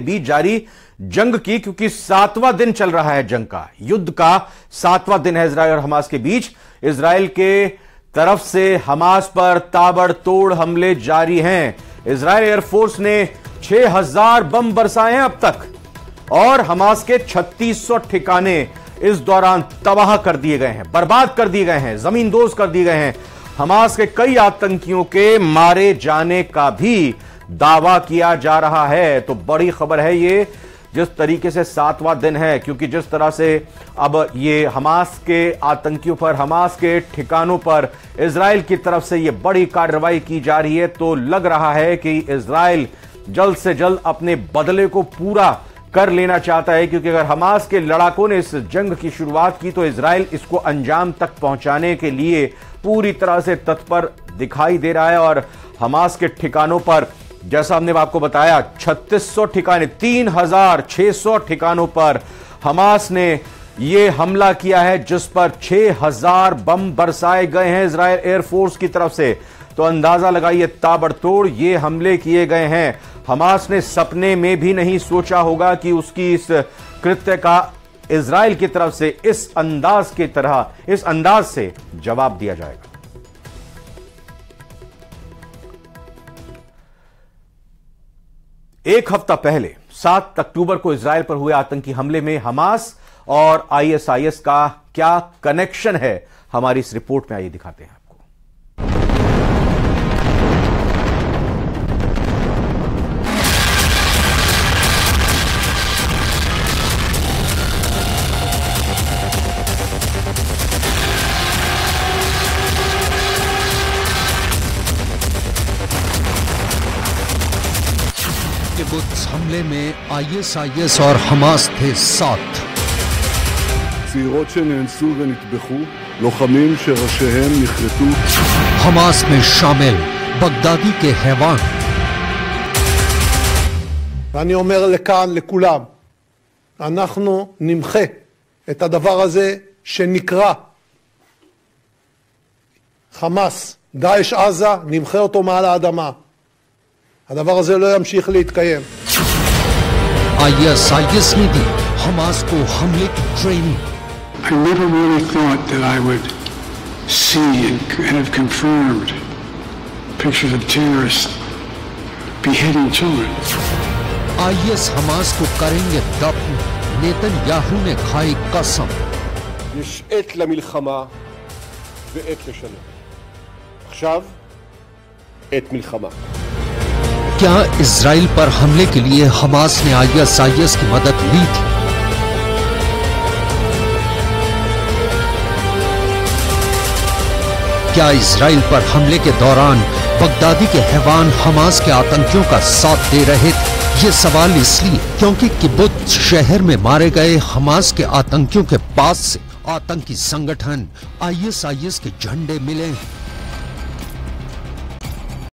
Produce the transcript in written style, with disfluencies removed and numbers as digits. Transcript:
बीच जारी जंग की, क्योंकि 7वां दिन चल रहा है जंग का, युद्ध का 7वां दिन है इजराइल और हमास के बीच। इजराइल के तरफ से हमास पर ताबड़तोड़ हमले जारी हैं। इजराइल एयरफोर्स ने 6000 बम बरसाए हैं अब तक और हमास के 3600 ठिकाने इस दौरान तबाह कर दिए गए हैं, बर्बाद कर दिए गए हैं, जमींदोज कर दिए गए हैं। हमास के कई आतंकियों के मारे जाने का भी दावा किया जा रहा है। तो बड़ी खबर है ये, जिस तरीके से 7वां दिन है, क्योंकि जिस तरह से अब ये हमास के आतंकियों पर, हमास के ठिकानों पर इजराइल की तरफ से ये बड़ी कार्रवाई की जा रही है, तो लग रहा है कि इजराइल जल्द से जल्द अपने बदले को पूरा कर लेना चाहता है। क्योंकि अगर हमास के लड़ाकों ने इस जंग की शुरुआत की तो इजराइल इसको अंजाम तक पहुंचाने के लिए पूरी तरह से तत्पर दिखाई दे रहा है। और हमास के ठिकानों पर, जैसा हमने आपको बताया, 3600 ठिकाने, 3600 ठिकानों पर हमास ने यह हमला किया है, जिस पर 6000 बम बरसाए गए हैं इजराइल एयरफोर्स की तरफ से। तो अंदाजा लगाइए, ताबड़तोड़ ये हमले किए गए हैं। हमास ने सपने में भी नहीं सोचा होगा कि उसकी इस कृत्य का इजराइल की तरफ से इस अंदाज से जवाब दिया जाएगा। एक हफ्ता पहले 7 अक्टूबर को इजराइल पर हुए आतंकी हमले में हमास और आईएसआईएस का क्या कनेक्शन है, हमारी इस रिपोर्ट में आइए दिखाते हैं आपको। किबुत्ज हमले में आईएसआईएस और हमास थे साथ। צעירות שנאנסו ונטבחו, לוחמים שראשיהם נחרטו. हमास में शामिल बगदादी के हैवान। ואני אומר לכאן לכולם, אנחנו נמחה את הדבר הזה שנקרא חמאס, דאעש עזה, נמחה אותו מעל האדמה. הדבר הזה לא ימשיך להתקיים. आईएसआईएस ने दी हमास को हमले की training. I never really thought that I would see and have confirmed pictures of terrorists beheading children. IS Hamas को करेंगे दफन, नेतन्याहू ने खाई कसम। יש עת למלחמה ועת לשלום. עכשיו עת מלחמה. क्या इजराइल पर हमले के लिए हमास ने आईएसआईएस की मदद ली थी? क्या इजराइल पर हमले के दौरान बगदादी के हैवान हमास के आतंकियों का साथ दे रहे थे? ये सवाल इसलिए क्योंकि किबुत्ज शहर में मारे गए हमास के आतंकियों के पास से आतंकी संगठन आईएसआईएस के झंडे मिले हैं।